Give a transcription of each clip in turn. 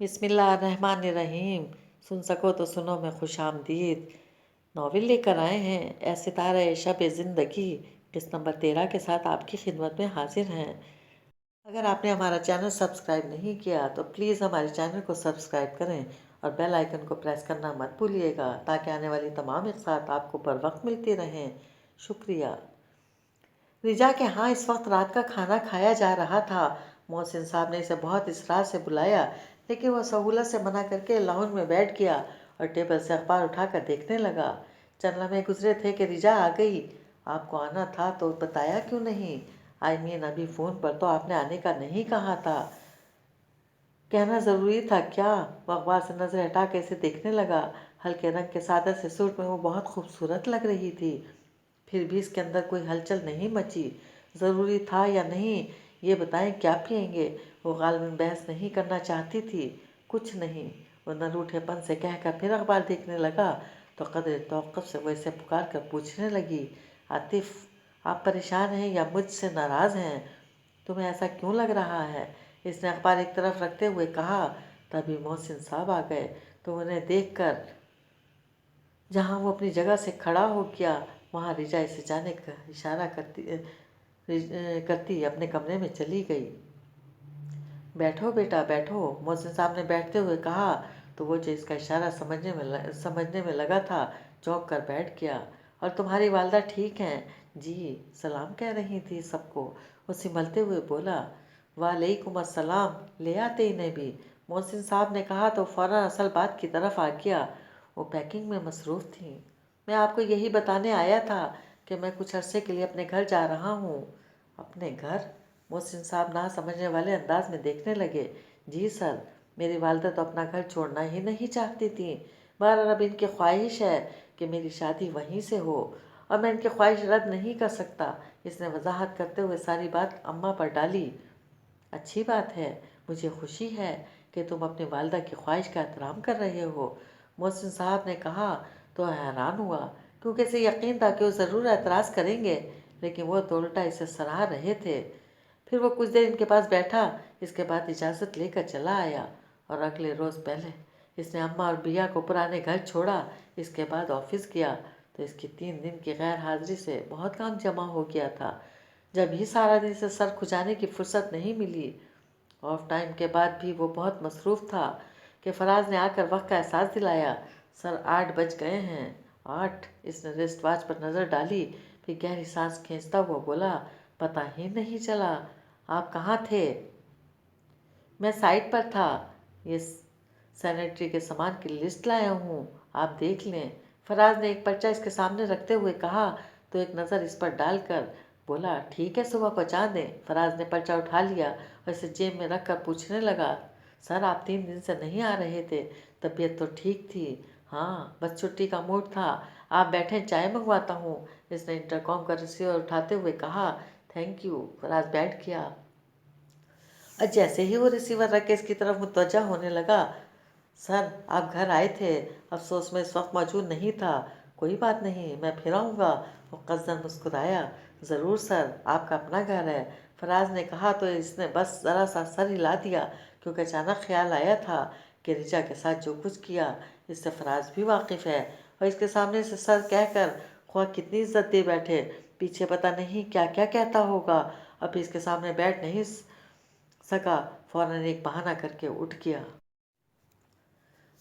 बिस्मिल्लाहिर्रहमानिर्रहीम। सुन सको तो सुनो में खुश आमदीद नॉवेल लेकर आए हैं। ए सितारा शब ज़िंदगी किस्त नंबर 13 के साथ आपकी खिदमत में हाजिर हैं। अगर आपने हमारा चैनल सब्सक्राइब नहीं किया तो प्लीज़ हमारे चैनल को सब्सक्राइब करें और बेल आइकन को प्रेस करना मत भूलिएगा ताकि आने वाली तमाम इख्तियार आपको बर वक्त मिलती रहें। शुक्रिया। रिजा के यहाँ इस वक्त रात का खाना खाया जा रहा था। मोहसिन साहब ने इसे बहुत इसरार से बुलाया, लेकिन वह सहूलत से मना करके लाउंज में बैठ गया और टेबल से अखबार उठाकर देखने लगा। चंद लम्हे गुजरे थे कि रिजा आ गई। आपको आना था तो बताया क्यों नहीं? आई मीन अभी फ़ोन पर तो आपने आने का नहीं कहा था। कहना ज़रूरी था क्या? वह अखबार से नज़र हटा के इसे देखने लगा। हल्के रंग के सादा से सूट में वो बहुत खूबसूरत लग रही थी। फिर भी इसके अंदर कोई हलचल नहीं मची। ज़रूरी था या नहीं ये बताएं, क्या पिएंगे? वो गालिबन बहस नहीं करना चाहती थी। कुछ नहीं, वो न रूठेपन से कहकर फिर अखबार देखने लगा तो कदर तौक़ुफ़ से वो इसे पुकार कर पूछने लगी, आतिफ़ आप परेशान हैं या मुझसे नाराज़ हैं? तुम्हें ऐसा क्यों लग रहा है? इसने अखबार एक तरफ रखते हुए कहा। तभी मोहसिन साहब आ गए तो उन्हें देखकर जहाँ वो अपनी जगह से खड़ा हो गया वहाँ रिजा इसे जाने का इशारा करती अपने कमरे में चली गई। बैठो बेटा बैठो, मोहसिन साहब ने बैठते हुए कहा तो वो जो इसका इशारा समझने में लगा था चौंक कर बैठ गया। और तुम्हारी वालदा ठीक हैं? जी सलाम कह रही थी सबको। वो सिमलते हुए बोला, वालेकुम अस्सलाम, ले आते इन्हें भी। मोहसिन साहब ने कहा तो फ़ौरन असल बात की तरफ आ गया। वो पैकिंग में मसरूफ़ थी। मैं आपको यही बताने आया था कि मैं कुछ अरसे के लिए अपने घर जा रहा हूँ। अपने घर? मोहसिन साहब ना समझने वाले अंदाज में देखने लगे। जी सर, मेरी वालदा तो अपना घर छोड़ना ही नहीं चाहती थी। बहरहाल अब इनकी ख्वाहिश है कि मेरी शादी वहीं से हो और मैं इनकी ख्वाहिश रद्द नहीं कर सकता। इसने वजाहत करते हुए सारी बात अम्मा पर डाली। अच्छी बात है, मुझे खुशी है कि तुम अपनी वालदा की ख्वाहिश का एहतराम कर रहे हो। मोहसिन साहब ने कहा तो हैरान हुआ, क्योंकि इसे यकीन था कि वो ज़रूर एतराज़ करेंगे, लेकिन वो तो उल्टा इसे सराह रहे थे। फिर वो कुछ देर इनके पास बैठा, इसके बाद इजाज़त लेकर चला आया। और अगले रोज़ पहले इसने अम्मा और बिया को पुराने घर छोड़ा। इसके बाद ऑफिस गया तो इसकी 3 दिन की गैर हाजिरी से बहुत काम जमा हो गया था। जब भी सारा दिन से सर खुजाने की फुर्सत नहीं मिली। ऑफ टाइम के बाद भी वो बहुत मसरूफ़ था कि फराज ने आकर वक्त का एहसास दिलाया। सर 8 बज गए हैं। 8? इसने रिस्ट वॉच पर नज़र डाली, फिर गहरी सांस खींचता हुआ बोला, पता ही नहीं चला। आप कहाँ थे? मैं साइट पर था। ये सैनिटरी के सामान की लिस्ट लाया हूँ, आप देख लें। फराज ने एक पर्चा इसके सामने रखते हुए कहा तो एक नज़र इस पर डालकर बोला, ठीक है सुबह पहुँचा दें। फराज ने पर्चा उठा लिया और इसे जेब में रख कर पूछने लगा, सर आप 3 दिन से नहीं आ रहे थे, तबीयत तो ठीक थी? हाँ, बस छुट्टी का मूड था। आप बैठें, चाय मंगवाता हूँ। इसने इंटरकॉम का रिसीवर उठाते हुए कहा। Thank you. फराज बैठ गया और जैसे ही वो रिसीवर रख के इसकी तरफ मुतवज्जा होने लगा, सर आप घर आए थे, अफसोस में इस वक्त मौजूद नहीं था। कोई बात नहीं, मैं फिर आऊँगा। वो कज़्ज़न मुस्कुराया। ज़रूर सर, आपका अपना घर है। फराज ने कहा तो इसने बस ज़रा सा सर हिला दिया, क्योंकि अचानक ख्याल आया था कि रिजा के साथ जो कुछ किया इससे फराज भी वाकिफ़ है और इसके सामने से सर कहकर ख्वाह कितनी इज्जत दे बैठे, पीछे पता नहीं क्या क्या कहता होगा। अब इसके सामने बैठ नहीं सका, फौरन एक बहाना करके उठ गया।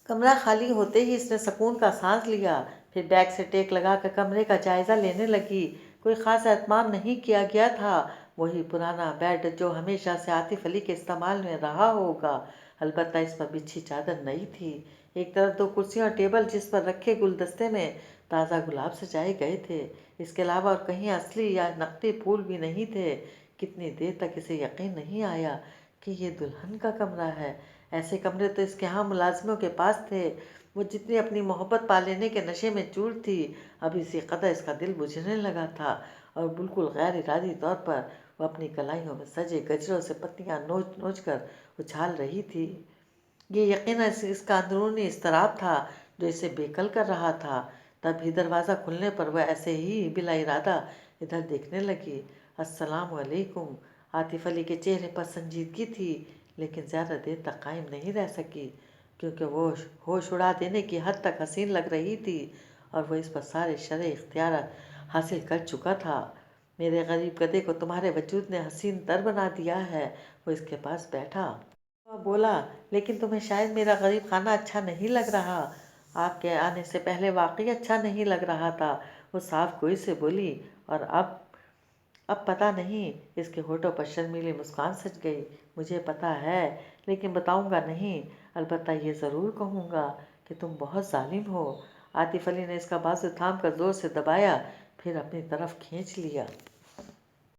कमरा खाली होते ही इसने सुकून का सांस लिया। फिर बैग से टेक लगाकर कमरे का जायज़ा लेने लगी। कोई ख़ास एहतमाम नहीं किया गया था। वही पुराना बेड जो हमेशा से आतिफ अली के इस्तेमाल में रहा होगा, अलबत्ता इस पर बिछी चादर नई थी। एक तरफ 2 कुर्सियाँ और टेबल जिस पर रखे गुलदस्ते में ताज़ा गुलाब सजाए गए थे। इसके अलावा और कहीं असली या नकली फूल भी नहीं थे। कितनी देर तक इसे यकीन नहीं आया कि ये दुल्हन का कमरा है। ऐसे कमरे तो इसके यहाँ मुलाजिमों के पास थे। वो जितनी अपनी मोहब्बत पा लेने के नशे में चूर थी, अब इसी कदर इसका दिल बुझने लगा था और बिल्कुल गैर इरादी तौर पर वो अपनी कलाइयों में सजे गजरों से पत्तियां नोच नोच कर उछाल रही थी। ये यकीनन इसका अंदरूनी इज़्तिराब था जो इसे बेकल कर रहा था। तभी दरवाज़ा खुलने पर वह ऐसे ही बिला इरादा इधर देखने लगी। अस्सलाम वालेकुम। आतिफ अली के चेहरे पर संजीदगी थी, लेकिन ज़्यादा देर तक कायम नहीं रह सकी, क्योंकि वो होश उड़ा देने की हद तक हसीन लग रही थी और वो इस पर सारे शरअ इख्तियार हासिल कर चुका था। मेरे गरीब गधे को तुम्हारे वजूद ने हसीन तर बना दिया है। वो इसके पास बैठा वह बोला, लेकिन तुम्हें शायद मेरा गरीब खाना अच्छा नहीं लग रहा। आपके आने से पहले वाकई अच्छा नहीं लग रहा था, वो साफ गोई से बोली। और अब पता नहीं, इसके होठों पर शर्मीली मुस्कान सज गई। मुझे पता है, लेकिन बताऊंगा नहीं। अलबत्ता ये ज़रूर कहूँगा कि तुम बहुत जालिम हो। आतिफ अली ने इसका बाजू थाम कर जोर से दबाया, फिर अपनी तरफ खींच लिया।